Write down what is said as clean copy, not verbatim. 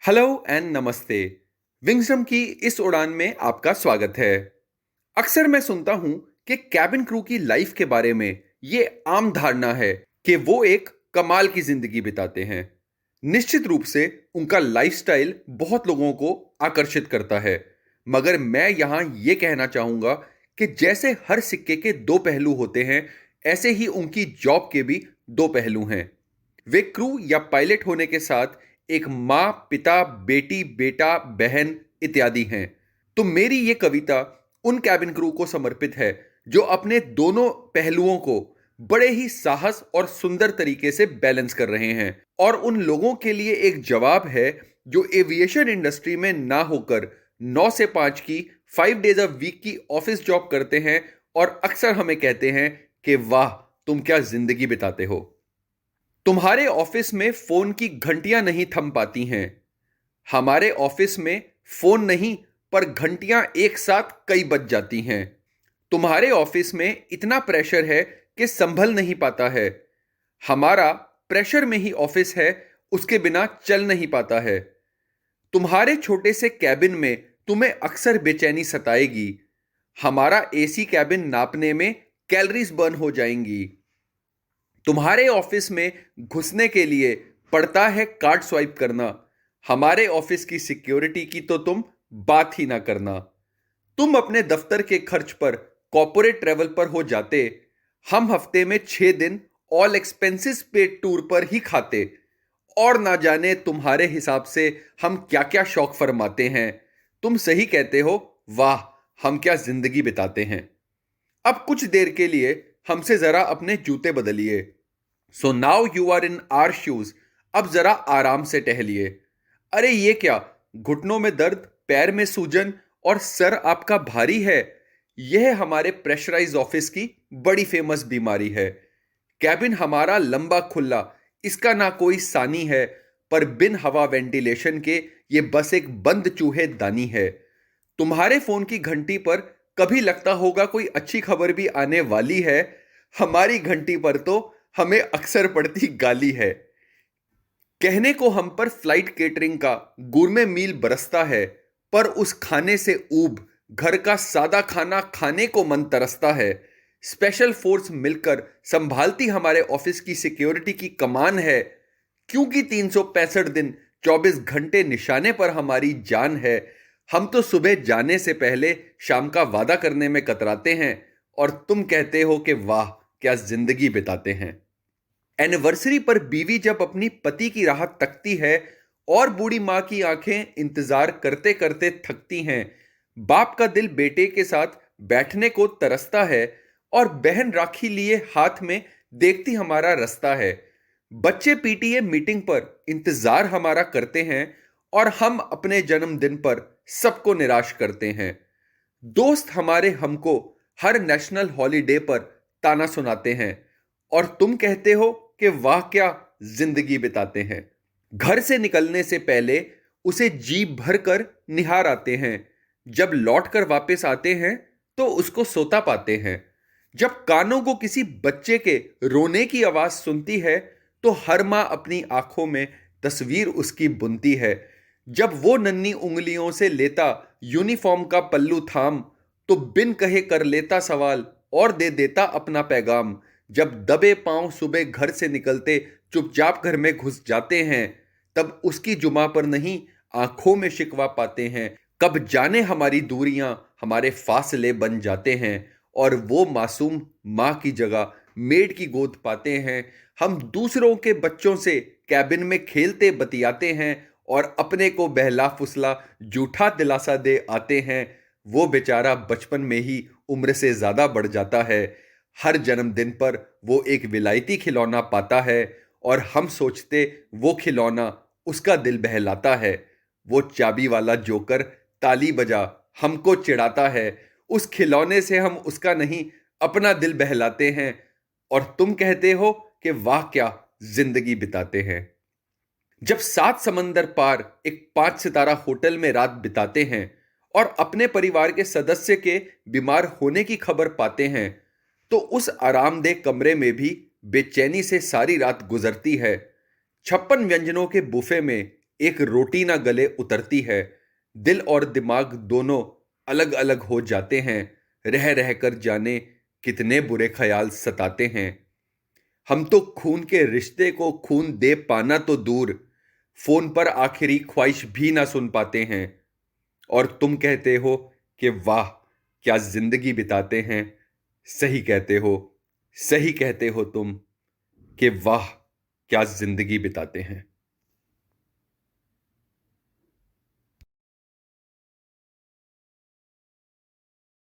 Hello and नमस्ते। विंगसम की इस उड़ान में आपका स्वागत है। अक्सर मैं सुनता हूं कि कैबिन क्रू की लाइफ के बारे में ये आम धारणा है कि वो एक कमाल की जिंदगी बिताते हैं। निश्चित रूप से उनका लाइफस्टाइल बहुत लोगों को आकर्षित करता है, मगर मैं यहां ये कहना चाहूंगा कि जैसे हर सिक्के के दो पहलू होते हैं, ऐसे ही उनकी जॉब के भी दो पहलू हैं। वे क्रू या पायलट होने के साथ एक माँ, पिता, बेटी, बेटा, बहन इत्यादि हैं। तो मेरी ये कविता उन कैबिन क्रू को समर्पित है जो अपने दोनों पहलुओं को बड़े ही साहस और सुंदर तरीके से बैलेंस कर रहे हैं, और उन लोगों के लिए एक जवाब है जो एविएशन इंडस्ट्री में ना होकर 9 से 5 की 5 डेज अ वीक की ऑफिस जॉब करते हैं और अक्सर हमें कहते हैं कि वाह, तुम क्या जिंदगी बिताते हो। तुम्हारे ऑफिस में फोन की घंटियां नहीं थम पाती हैं। हमारे ऑफिस में फोन नहीं, पर घंटियां एक साथ कई बज जाती हैं। तुम्हारे ऑफिस में इतना प्रेशर है कि संभल नहीं पाता है। हमारा प्रेशर में ही ऑफिस है, उसके बिना चल नहीं पाता है। तुम्हारे छोटे से कैबिन में तुम्हें अक्सर बेचैनी सताएगी। हमारा एसी कैबिन नापने में कैलोरीज बर्न हो जाएंगी। तुम्हारे ऑफिस में घुसने के लिए पड़ता है कार्ड स्वाइप करना। हमारे ऑफिस की सिक्योरिटी की तो तुम बात ही ना करना। तुम अपने दफ्तर के खर्च पर कॉर्पोरेट ट्रेवल पर हो जाते, हम हफ्ते में 6 दिन ऑल एक्सपेंसेस पेड टूर पर ही खाते। और ना जाने तुम्हारे हिसाब से हम क्या क्या शौक फरमाते हैं। तुम सही कहते हो, वाह, हम क्या जिंदगी बिताते हैं। अब कुछ देर के लिए हमसे जरा अपने जूते बदलिए। So now you are in our shoes. अब जरा आराम से टहलिए। अरे ये क्या, घुटनों में दर्द, पैर में सूजन और सर आपका भारी है। यह हमारे प्रेशराइज ऑफिस की बड़ी फेमस बीमारी है। कैबिन हमारा लंबा खुला, इसका ना कोई सानी है, पर बिन हवा वेंटिलेशन के ये बस एक बंद चूहे दानी है। तुम्हारे फोन की घंटी पर कभी लगता होगा कोई अच्छी खबर भी आने वाली है। हमारी घंटी पर तो हमें अक्सर पड़ती गाली है। कहने को हम पर फ्लाइट केटरिंग का गुरमे मील बरसता है, पर उस खाने से ऊब घर का सादा खाना खाने को मन तरसता है। स्पेशल फोर्स मिलकर संभालती हमारे ऑफिस की सिक्योरिटी की कमान है, क्योंकि 365 दिन 24 घंटे निशाने पर हमारी जान है। हम तो सुबह जाने से पहले शाम का वादा करने में कतराते हैं, और तुम कहते हो कि वाह, क्या जिंदगी बिताते हैं। एनिवर्सरी पर बीवी जब अपनी पति की राह तकती है, और बूढ़ी मां की आंखें इंतजार करते करते थकती हैं। बाप का दिल बेटे के साथ बैठने को तरसता है, और बहन राखी लिए हाथ में देखती हमारा रास्ता है। बच्चे पीटीए मीटिंग पर इंतजार हमारा करते हैं, और हम अपने जन्मदिन पर सबको निराश करते हैं। दोस्त हमारे हमको हर नेशनल हॉलीडे पर ताना सुनाते हैं, और तुम कहते हो कि वाह, क्या जिंदगी बिताते हैं। घर से निकलने से पहले उसे जी भर कर निहार आते हैं। जब लौट कर वापस आते हैं तो उसको सोता पाते हैं। जब कानों को किसी बच्चे के रोने की आवाज सुनती है, तो हर माँ अपनी आंखों में तस्वीर उसकी बुनती है। जब वो नन्ही उंगलियों से लेता यूनिफॉर्म का पल्लू थाम, तो बिन कहे कर लेता सवाल और दे देता अपना पैगाम। जब दबे पांव सुबह घर से निकलते चुपचाप घर में घुस जाते हैं, तब उसकी जुमा पर नहीं, आंखों में शिकवा पाते हैं। कब जाने हमारी दूरियां हमारे फासले बन जाते हैं, और वो मासूम माँ की जगह मेड की गोद पाते हैं। हम दूसरों के बच्चों से कैबिन में खेलते बतियाते हैं, और अपने को बहला फुसला झूठा दिलासा दे आते हैं। वो बेचारा बचपन में ही उम्र से ज्यादा बढ़ जाता है। हर जन्मदिन पर वो एक विलायती खिलौना पाता है, और हम सोचते वो खिलौना उसका दिल बहलाता है। वो चाबी वाला जोकर ताली बजा हमको चिढ़ाता है। उस खिलौने से हम उसका नहीं, अपना दिल बहलाते हैं, और तुम कहते हो कि वाह, क्या जिंदगी बिताते हैं। जब 7 समंदर पार एक 5 सितारा होटल में रात बिताते हैं, और अपने परिवार के सदस्य के बीमार होने की खबर पाते हैं, तो उस आरामदेह कमरे में भी बेचैनी से सारी रात गुजरती है। 56 व्यंजनों के बुफे में एक रोटी ना गले उतरती है। दिल और दिमाग दोनों अलग अलग हो जाते हैं। रह रह कर जाने कितने बुरे ख्याल सताते हैं। हम तो खून के रिश्ते को खून दे पाना तो दूर, फोन पर आखिरी ख्वाहिश भी ना सुन पाते हैं। और तुम कहते हो कि वाह क्या जिंदगी बिताते हैं। सही कहते हो, सही कहते हो तुम कि वाह क्या जिंदगी बिताते हैं।